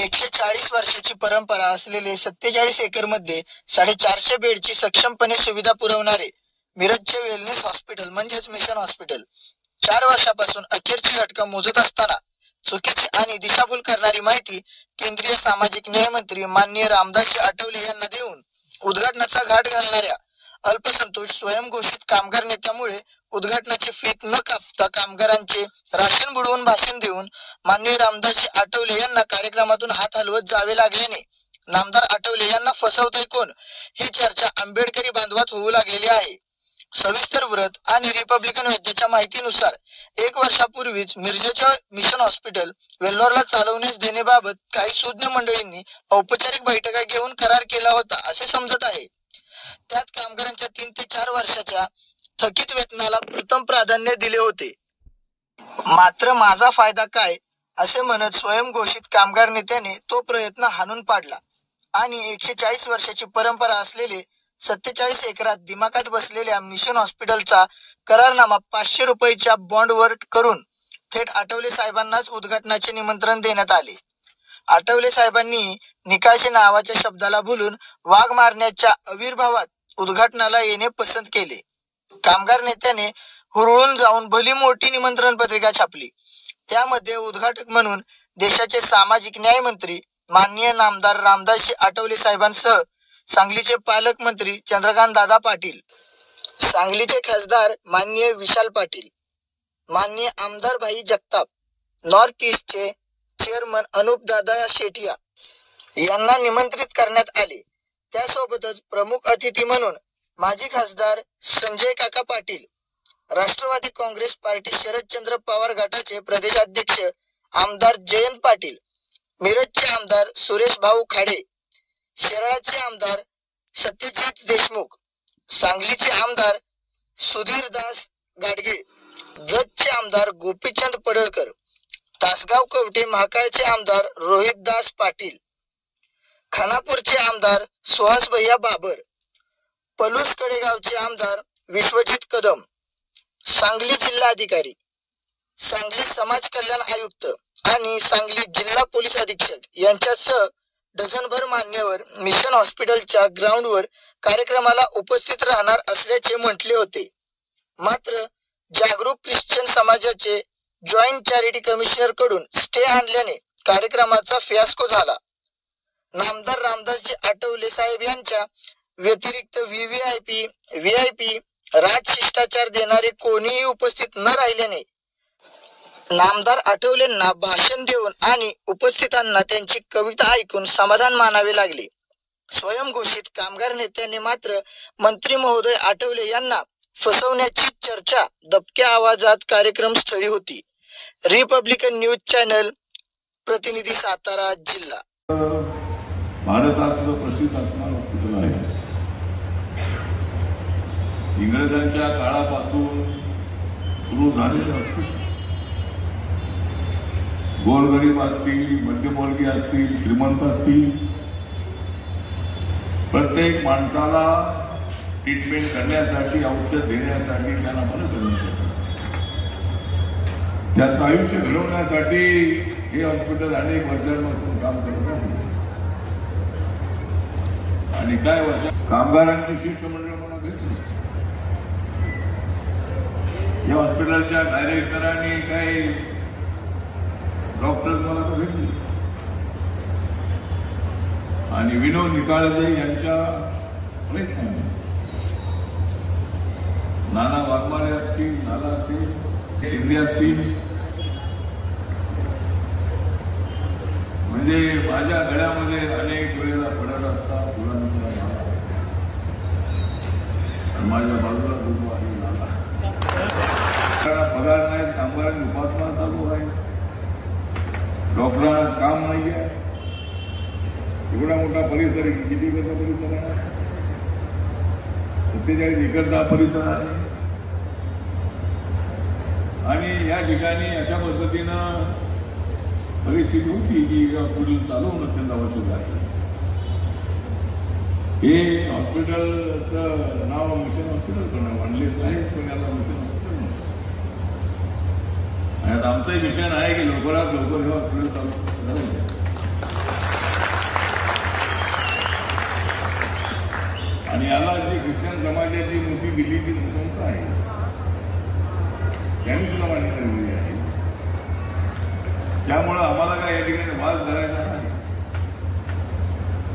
140 वर्षाची परंपरा असलेले 47 एकरमध्ये 450 बेडची सक्षमपणे सुविधा पुरवणारे मिरजचे वेलनेस हॉस्पिटल म्हणजेच मिशन हॉस्पिटल 4 वर्षापासून अखेरची घटका मोजत असताना चुकीची आणि दिशाभूल करणारी माहिती केंद्रीय सामाजिक न्याय मंत्री माननीय रामदासजी आठवले यांना देऊन उद्घाटनाचा घाट घालणाऱ्या अल्पसंतोष स्वयंघोषित कामगार नेत्यामुळे उद्घाटनाची फीत न कापता कामगारांचे राशन बुडवून भाषण देऊन माननीय रामदासजी आठवले यांना कार्यक्रमातून हात हलवत जावे लागल्याने नामदार आठवले यांना फसवतोय कोण ही चर्चा आंबेडकरी बांधवात होऊ लागलेली आहे। सविस्तर व्रत आणि रिपब्लिकन वैद्याच्या माहितीनुसार 1 वर्षापूर्वीच मिरजेच्या मिशन हॉस्पिटल वेल्लोरला चालवण्यास देण्याबाबत काही सुज्ञ मंडळींनी औपचारिक बैठका घेऊन करार केला होता असे समजत आहे। त्यात कामगारांच्या 3 ते 4 वर्षाच्या थकीत वेतनाला प्रथम प्राधान्य दिले होते। मात्र माझा फायदा काय असे म्हणत स्वयंघोषित कामगार नेत्याने तो प्रयत्न हाणून पाडला आणि 140 वर्षाची परंपरा असलेले 47 एकरात दिमाखात बसलेल्या मिशन हॉस्पिटलचा करारनामा 500 रुपयाच्या बॉन्डवर करून थेट आठवले साहेबांनाच उद्घाटनाचे निमंत्रण देण्यात आले। आठवले साहेबांनी निकालचे नावाच्या शब्दाला बोलून वाघ मारण्याच्या आविर्भावात उद्घाटनाला येणे पसंत केले। कामगार नेत्याने हुरळून जाऊन भली मोठी निमंत्रण पत्रिका छापली। त्यामध्ये उद्घाटक म्हणून देशाचे सामाजिक न्याय मंत्री माननीय नामदार रामदासजी आठवले साहेबांसह सांगलीचे पालकमंत्री चंद्रकांत दादा पाटील, सांगलीचे खासदार माननीय विशाल पाटील, माननीय आमदार भाई जगताप, नॉर्थ ईस्टचे चेअरमन अनुप दादा शेटिया यांना निमंत्रित करण्यात आले। त्यासोबतच प्रमुख अतिथी म्हणून माजी खासदार संजय काका पाटील, राष्ट्रवादी काँग्रेस पार्टी शरदचंद्र पवार गटाचे प्रदेशाध्यक्ष आमदार जयंत पाटील, मिरजचे आमदार सुरेश भाऊ खाडे, शिराळाचे आमदार सत्यजित देशमुख, सांगलीचे आमदार सुधीरदास गाडगे, जतचे आमदार गोपीचंद पडळकर, तासगाव कवठे महाकाळचे आमदार रोहितदास पाटील, खानापूरचे आमदार सुहास भैया बाबर, पलूस कडेगावचे आमदार विश्वजित कदम, सांगली जिल्हाधिकारी, सांगली समाज कल्याण आयुक्त आणि सांगली जिल्हा पोलीस अधीक्षक यांच्यासह डझनभर मान्यवर मिशन हॉस्पिटलच्या ग्राउंडवर कार्यक्रमाला उपस्थित राहणार असल्याचे म्हटले होते। मात्र जागरूक ख्रिश्चन समाजाचे जॉईंट चॅरिटी कमिशनर कडून स्टे आणल्याने कार्यक्रमाचा फियास्को झाला। नामदार रामदासजी आठवले साहेब यांच्या व्यतिरिक्त व्हीआयपी राजशिष्टाचार देणारे कोणीही उपस्थित न राहिल्याने नामदार आठवलेंना भाषण देऊन आणि उपस्थितांना त्यांची कविता ऐकून समाधान मानावे लागले। स्वयंघोषित कामगार नेत्यांनी मात्र मंत्री महोदय आठवले यांना फसवण्याची चर्चा दबक्या आवाजात कार्यक्रम स्थळी होती। रिपब्लिकन न्यूज चॅनल, प्रतिनिधी सातारा जिल्हा। भारतातलं प्रसिद्ध असणारं हॉस्पिटल आहे। इंग्रजांच्या काळापासून सुरू झालेलं हॉस्पिटल गोरगरीब असतील, मध्यमवर्गीय असतील, श्रीमंत असतील, प्रत्येक माणसाला ट्रीटमेंट करण्यासाठी, औषध देण्यासाठी, त्यांना मदत करण्यासाठी, त्याचं आयुष्य घडवण्यासाठी हे हॉस्पिटल अनेक वर्षांपासून काम करत आहे। आणि काय वर्ष कामगारांची शिष्टमंडळ मला भेटली। या हॉस्पिटलच्या डायरेक्टरांनी काही डॉक्टर मला तर भेटले आणि विनोद निकाळजे यांच्या प्रयत्नाने नाना वाघमारे असतील, नाना असतील, शिंदे असतील, म्हणजे माझ्या गळ्यामध्ये अनेक वेळेला पडत असतात फुलांचा नाला आणि माझ्या बाजूला गुरु आहे नाला। पगार नाही, कामगारांनी उपासमार चालू आहे, डॉक्टरांना काम नाही आहे। एवढा मोठा परिसर आहे, किती एकरचा परिसर आहे? 47 एकरचा परिसर आहे आणि या ठिकाणी अशा पद्धतीनं परिस्थिती होती की हॉस्पिटल चालू होणं त्यांना आवश्यक आहे। हे हॉस्पिटलचं नाव मिशन हॉस्पिटल पण मानलेच आहे, पण याला मिशन हॉस्पिटल नसतं। आणि आता आमचं मिशन आहे की लवकरात लवकर हे हॉस्पिटल चालू करायचं। दिल्लीची संस्था आहे, त्यांनी सुद्धा मान्य केलेली आहे. त्यामुळं आम्हाला काय या ठिकाणी वाद करायचा नाही.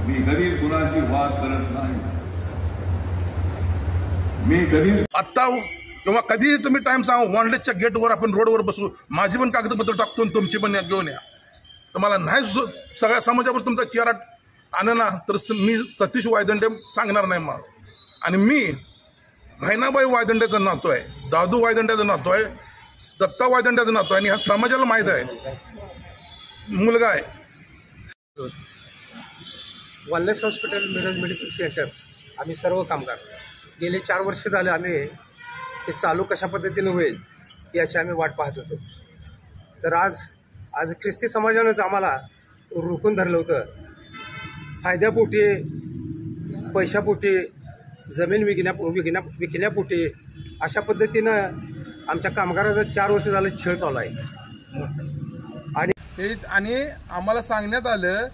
मी कधीच कुणाशी वाद करत नाही. मी कधीच आत्ता किंवा कधी तुम्ही टाइम सांगा, वॉन्डेजच्या गेटवर आपण रोडवर बसू, माझी पण कागदपत्र टाकतो आणि तुमची पण घेऊन या. तर मला नाही सगळ्या समाजावर तुमचा चेहरा आणला तर मी सतीश वायदंडे सांगणार नाही मग. आणि मी बहिणाबाई वायदंड्याचा नातो आहे, दादू वायदंड्याचा नातो आहे, दत्ता वायदंड्याचा नातो आहे आणि ह्या समाजाला माहीत आहे. मुलगा आहे. Wellness hospital Miraj medical centre आम्ही सर्व कामगार गेले 4 वर्ष झाले आम्ही ते चालू कशा पद्धतीने होईल याची आम्ही वाट पाहत होतो. तर आज ख्रिस्ती समाजानंच आम्हाला रोखून धरलं होतं. फायद्यापोटी, पैशापोटी, जमीन विकण्यापोटी अशा पद्धतीनं आमच्या कामगाराचा 4 वर्ष झालं छळ चालू आहे. आणि आम्हाला सांगण्यात आलं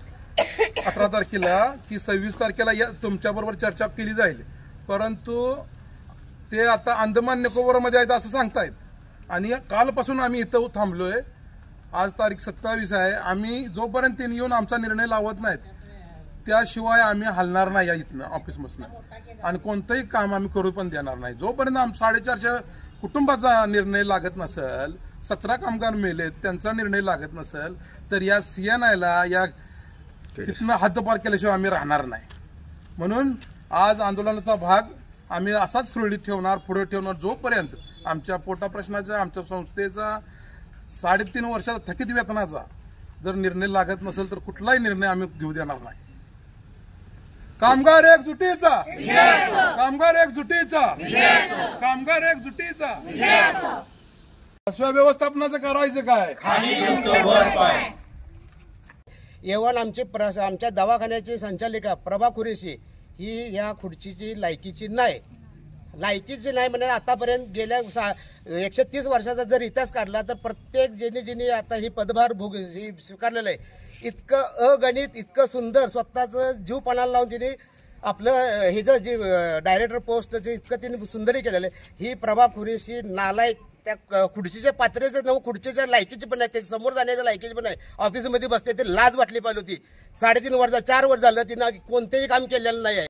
18 तारखेला की 26 तारखेला या तुमच्याबरोबर चर्चा केली जाईल, परंतु ते आता अंदमान निकोबारमध्ये आहेत असं सांगतायत. आणि कालपासून आम्ही इथं थांबलोय. आज तारीख 27 आहे. आम्ही जोपर्यंत त्यांनी येऊन आमचा निर्णय लावत नाहीत त्याशिवाय आम्ही हलणार नाही या इथनं ऑफिसमधनं, आणि कोणतंही काम आम्ही करू पण देणार नाही जोपर्यंत 450 कुटुंबाचा निर्णय लागत नसेल. 17 कामगार मेलेत, त्यांचा निर्णय लागत नसेल तर या CNIला या इथनं हद्दपार केल्याशिवाय आम्ही राहणार नाही. म्हणून आज आंदोलनाचा भाग आम्ही असाच सुरळीत ठेवणार, पुढे ठेवणार जोपर्यंत आमच्या पोटा प्रश्नाचा, आमच्या संस्थेचा 3.5 वर्षाचा थकीत वेतनाचा जर निर्णय लागत नसेल तर कुठलाही निर्णय आम्ही घेऊ देणार नाही. कामगार एकजुटीचा, कामगार एकजुटीचा, कामगार एकजुटीचा. अशा व्यवस्थापनाचं करायचं काय? एव्हान आमच्या दवाखान्याची संचालिका प्रभा कुरेशी ही या खुर्चीची लायकीची नाही म्हणजे आतापर्यंत गेल्या 130 वर्षाचा जर इतिहास काढला तर प्रत्येक ज्यांनी आता ही पदभार स्वीकारलेलं आहे इतकं अगणित, इतकं सुंदर स्वतःचं जीव पणाला लावून तिने आपलं हिचं जी डायरेक्टर पोस्टचं इतकं तिने सुंदरी केलेलं आहे. ही प्रभा कुरेशी नालायक त्या खुर्चीच्या पात्रेचं नव खुर्चीच्या लायकीची पण नाही, त्याच्या समोर जाण्याच्या लायकीची पण नाही. ऑफिसमध्ये बसते ते लाज वाटली पाहिजे होती. 3.5 वर्ष 4 वर्ष झालं तिनं कोणतेही काम केलेलं नाही आहे.